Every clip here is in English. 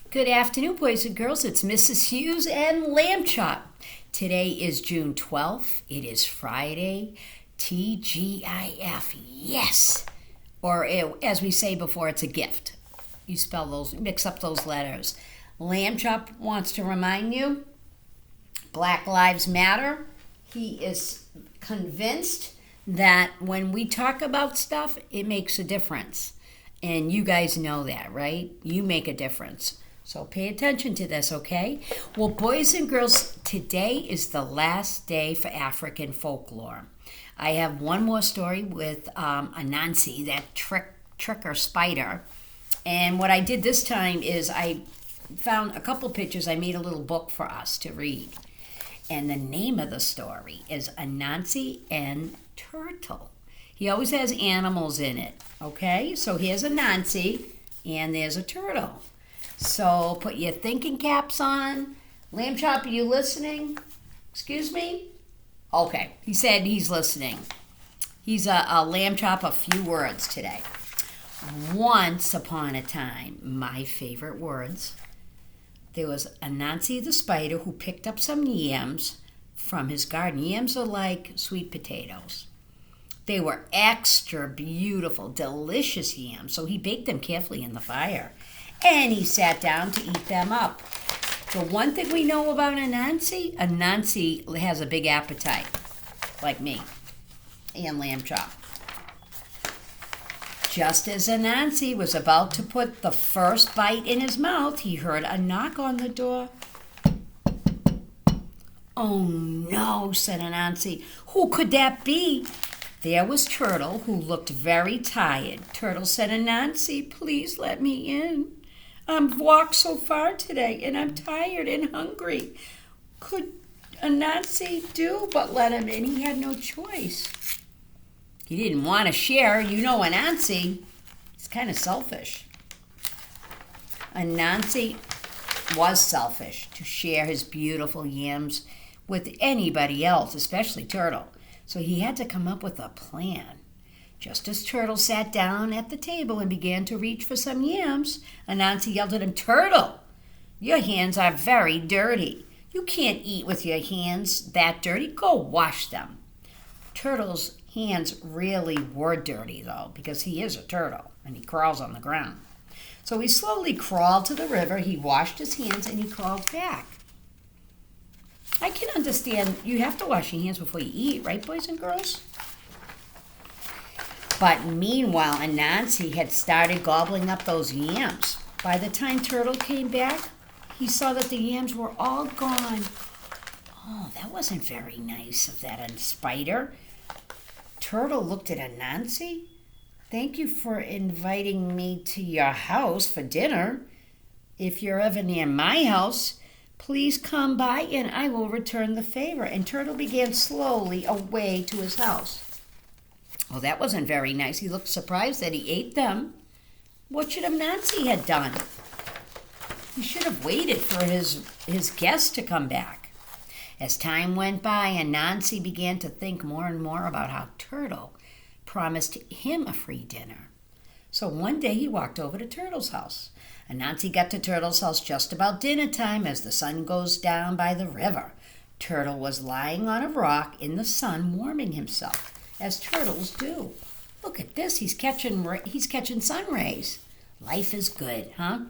Good afternoon, boys and girls. It's Mrs. Hughes and Lamb Chop. Today is June 12th. It is Friday. TGIF. Yes. Or as we say before, it's a gift. You mix up those letters. Lamb Chop wants to remind you, Black Lives Matter. He is convinced that when we talk about stuff, it makes a difference. And you guys know that, right? You make a difference. So pay attention to this, okay? Well, boys and girls, today is the last day for African folklore. I have one more story with Anansi, that tricker spider. And what I did this time is I found a couple pictures. I made a little book for us to read. And the name of the story is Anansi and Turtle. He always has animals in it, okay? So here's Anansi, and there's a turtle. So put your thinking caps on. Lamb Chop, are you listening? Excuse me? Okay, he said he's listening. He's a Lamb Chop, a few words today. Once upon a time, my favorite words, there was Anansi the spider who picked up some yams from his garden. Yams are like sweet potatoes. They were extra beautiful, delicious yams, so he baked them carefully in the fire. And he sat down to eat them up. The one thing we know about Anansi has a big appetite, like me, and Lamb Chop. Just as Anansi was about to put the first bite in his mouth, he heard a knock on the door. "Oh no," said Anansi. "Who could that be?" There was Turtle, who looked very tired. Turtle said, "Anansi, please let me in. I've walked so far today, and I'm tired and hungry." Could Anansi do but let him in? He had no choice. He didn't want to share. You know Anansi, he's kind of selfish. Anansi was selfish to share his beautiful yams with anybody else, especially Turtle. So he had to come up with a plan. Just as Turtle sat down at the table and began to reach for some yams, Anansi yelled at him, "Turtle, your hands are very dirty. You can't eat with your hands that dirty. Go wash them." Turtle's hands really were dirty, though, because he is a turtle and he crawls on the ground. So he slowly crawled to the river, he washed his hands, and he crawled back. I can understand you have to wash your hands before you eat, right, boys and girls? But meanwhile, Anansi had started gobbling up those yams. By the time Turtle came back, he saw that the yams were all gone. Oh, that wasn't very nice of that spider. Turtle looked at Anansi. "Thank you for inviting me to your house for dinner. If you're ever near my house, please come by and I will return the favor." And Turtle began slowly away to his house. Well, that wasn't very nice. He looked surprised that he ate them. What should Anansi have done? He should have waited for his guest to come back. As time went by, Anansi began to think more and more about how Turtle promised him a free dinner. So one day he walked over to Turtle's house. Anansi got to Turtle's house just about dinner time as the sun goes down by the river. Turtle was lying on a rock in the sun warming himself, as turtles do. Look at this, he's catching sun rays. Life is good, huh?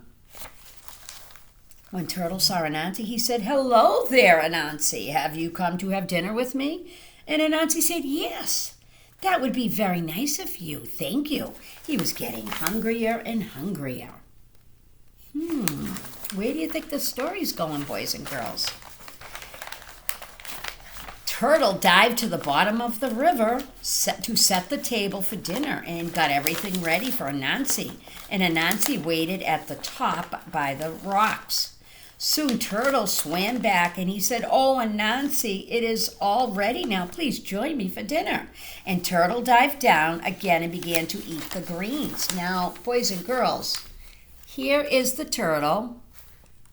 When Turtle saw Anansi, he said, "Hello there, Anansi. Have you come to have dinner with me?" And Anansi said, "Yes, that would be very nice of you. Thank you." He was getting hungrier and hungrier. Where do you think the story's going, boys and girls? Turtle dived to the bottom of the river to set the table for dinner and got everything ready for Anansi. And Anansi waited at the top by the rocks. Soon Turtle swam back and he said, "Oh, Anansi, it is all ready now. Please join me for dinner." And Turtle dived down again and began to eat the greens. Now, boys and girls, here is the turtle.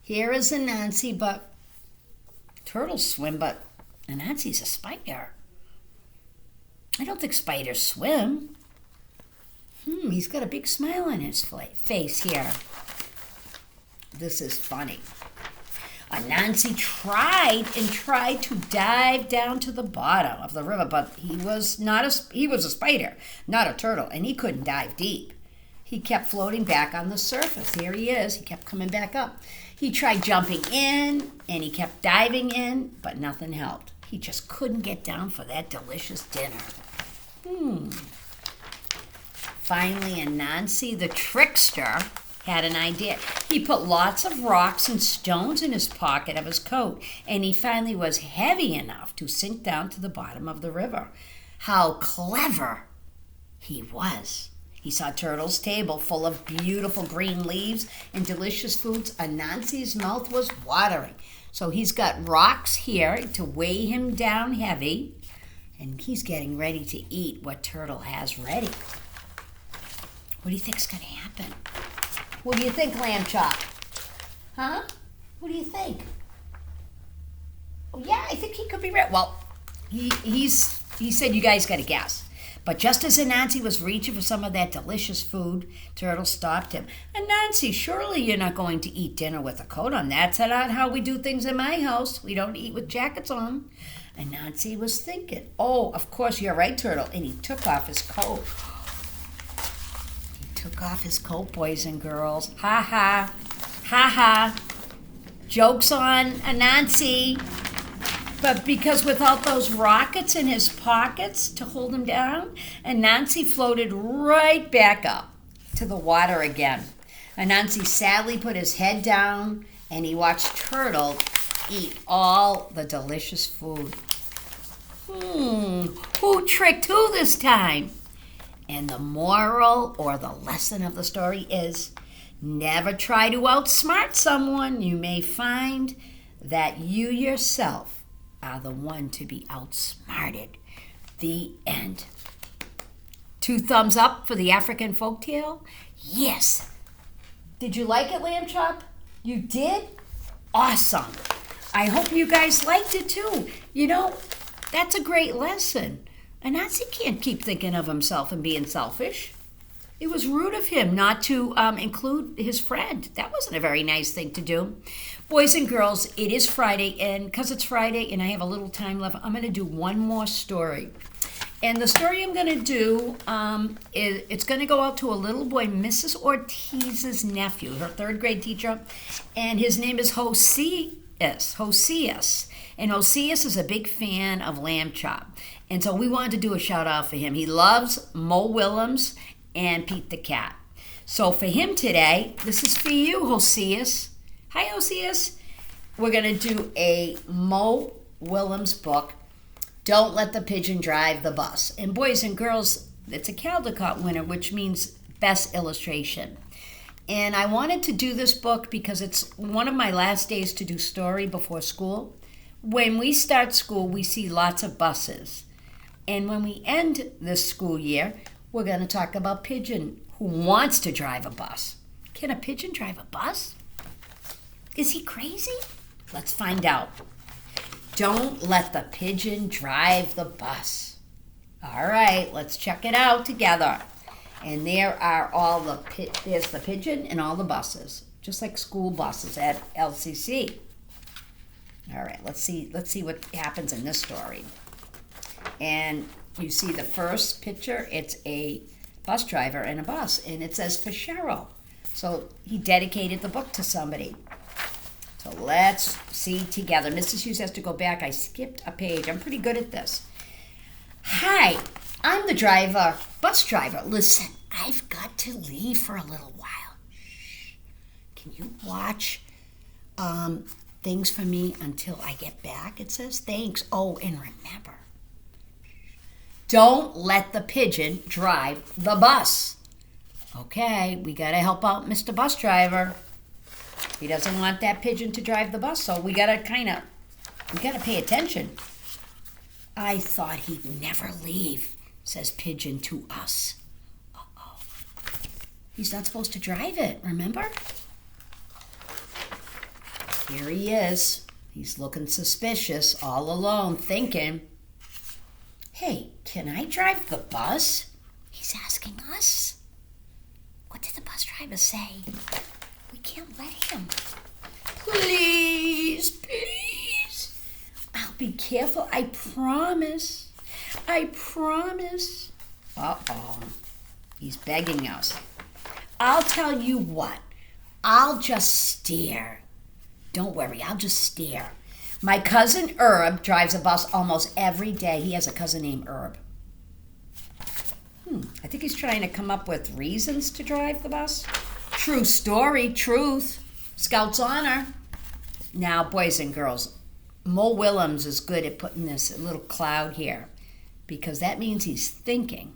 Here is Anansi, but turtles swim, but Anansi's a spider. I don't think spiders swim. He's got a big smile on his face here. This is funny. Anansi tried to dive down to the bottom of the river, but he was a spider, not a turtle, and he couldn't dive deep. He kept floating back on the surface. Here he is. He kept coming back up. He tried jumping in, and he kept diving in, but nothing helped. He just couldn't get down for that delicious dinner. Finally, Anansi the trickster had an idea. He put lots of rocks and stones in his pocket of his coat, and he finally was heavy enough to sink down to the bottom of the river. How clever he was. He saw Turtle's table full of beautiful green leaves and delicious foods. Anansi's mouth was watering. So he's got rocks here to weigh him down heavy, and he's getting ready to eat what Turtle has ready. What do you think's going to happen? What do you think, Lamb Chop? Huh? What do you think? Oh, yeah, I think he could be right. Well, he said you guys got to guess. But just as Anansi was reaching for some of that delicious food, Turtle stopped him. Anansi, surely you're not going to eat dinner with a coat on. That's not how we do things in my house. We don't eat with jackets on. Anansi was thinking, oh, of course you're right, Turtle. And he took off his coat. Took off his coat, boys and girls. Ha ha. Ha ha. Joke's on Anansi. But because without those rockets in his pockets to hold him down, Anansi floated right back up to the water again. Anansi sadly put his head down and he watched Turtle eat all the delicious food. Who tricked who this time? And the moral or the lesson of the story is never try to outsmart someone. You may find that you yourself are the one to be outsmarted. The end. 2 thumbs up for the African folktale? Yes. Did you like it, Lamb Chop? You did? Awesome. I hope you guys liked it too. You know, that's a great lesson. Anansi can't keep thinking of himself and being selfish. It was rude of him not to include his friend. That wasn't a very nice thing to do. Boys and girls, it is Friday, and because it's Friday and I have a little time left, I'm going to do one more story. And the story I'm going to do, it's going to go out to a little boy, Mrs. Ortiz's nephew, her 3rd grade teacher, and his name is Hoseas. And Hoseas is a big fan of Lamb Chop. And so we wanted to do a shout out for him. He loves Mo Willems and Pete the Cat. So for him today, this is for you, Hoseas. Hi, Hoseas. We're going to do a Mo Willems book, Don't Let the Pigeon Drive the Bus. And boys and girls, it's a Caldecott winner, which means best illustration. And I wanted to do this book because it's one of my last days to do story before school. When we start school, we see lots of buses. And when we end this school year, we're going to talk about Pigeon, who wants to drive a bus. Can a pigeon drive a bus? Is he crazy? Let's find out. Don't let the pigeon drive the bus. All right, let's check it out together. And there are there's the pigeon and all the buses, just like school buses at LCC. All right, let's see what happens in this story. And you see the first picture, it's a bus driver in a bus, and it says for Cheryl. So he dedicated the book to somebody. So let's see together. Mrs. Hughes has to go back. I skipped a page. I'm pretty good at this. Hi, I'm the bus driver. Listen, I've got to leave for a little while. Shh. Can you watch things for me until I get back? It says thanks. Oh, and remember, don't let the pigeon drive the bus. Okay, we got to help out Mr. Bus Driver. He doesn't want that pigeon to drive the bus, so we got to pay attention. I thought he'd never leave, says Pigeon to us. Uh-oh. He's not supposed to drive it, remember? Here he is. He's looking suspicious, all alone, thinking, hey, can I drive the bus? He's asking us. What did the bus driver say? We can't let him. Please, please. I'll be careful. I promise. I promise. Uh-oh. He's begging us. I'll tell you what. I'll just stare. Don't worry, I'll just stare. My cousin Herb drives a bus almost every day. He has a cousin named Herb. I think he's trying to come up with reasons to drive the bus. True story, truth. Scout's honor. Now, boys and girls, Mo Willems is good at putting this little cloud here because that means he's thinking.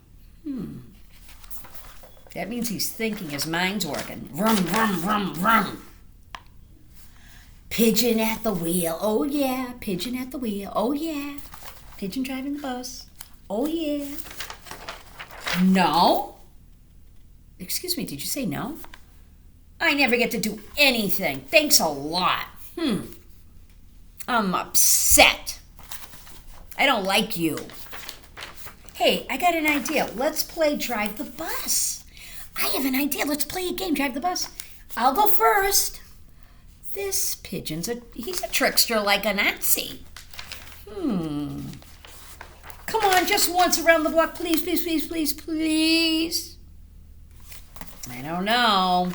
That means he's thinking. His mind's working. Vroom, vroom, vroom, vroom. Pigeon at the wheel. Oh, yeah. Pigeon at the wheel. Oh, yeah. Pigeon driving the bus. Oh, yeah. No? Excuse me, did you say no? I never get to do anything. Thanks a lot. I'm upset. I don't like you. Hey, I got an idea. Let's play Drive the Bus. I have an idea. Let's play a game, Drive the Bus. I'll go first. This pigeon's he's a trickster like Anansi. Come on, just once around the block, please, please, please, please, please. I don't know.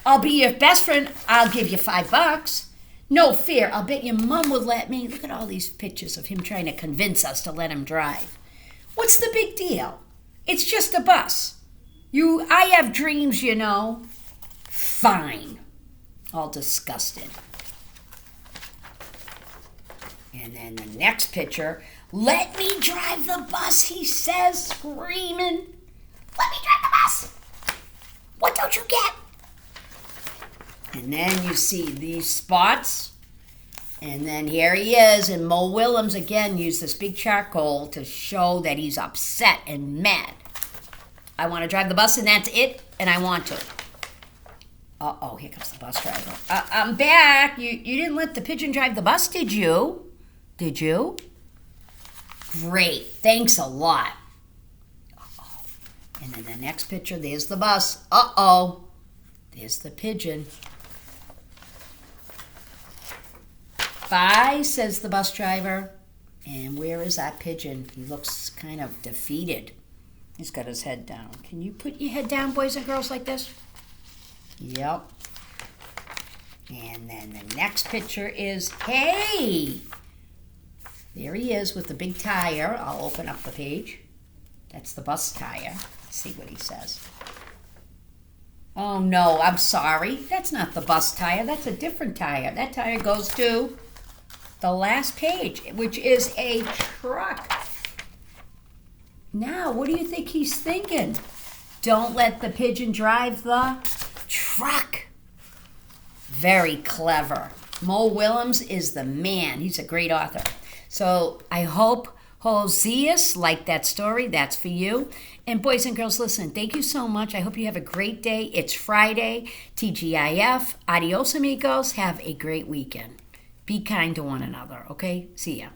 I'll be your best friend. I'll give you $5. No fear. I'll bet your mom would let me. Look at all these pictures of him trying to convince us to let him drive. What's the big deal? It's just a bus. I have dreams, you know. Fine. All disgusted. And then the next picture, let me drive the bus, he says, screaming. Let me drive the bus. What don't you get? And then you see these spots. And then here he is. And Mo Willems, again, used this big charcoal to show that he's upset and mad. I want to drive the bus, and that's it, and I want to. Uh-oh, here comes the bus driver. I'm back. You didn't let the pigeon drive the bus, did you? Did you? Great. Thanks a lot. Uh-oh. And then the next picture, there's the bus. Uh-oh. There's the pigeon. Bye, says the bus driver. And where is that pigeon? He looks kind of defeated. He's got his head down. Can you put your head down, boys and girls, like this? Yep. And then the next picture is, hey! There he is with the big tire. I'll open up the page. That's the bus tire. Let's see what he says. Oh, no, I'm sorry. That's not the bus tire. That's a different tire. That tire goes to the last page, which is a truck. Now, what do you think he's thinking? Don't let the pigeon drive the truck. Very clever. Mo Willems is the man. He's a great author. So I hope Hoseas liked that story. That's for you. And boys and girls, listen, thank you so much. I hope you have a great day. It's Friday. TGIF. Adios, amigos. Have a great weekend. Be kind to one another, okay? See ya.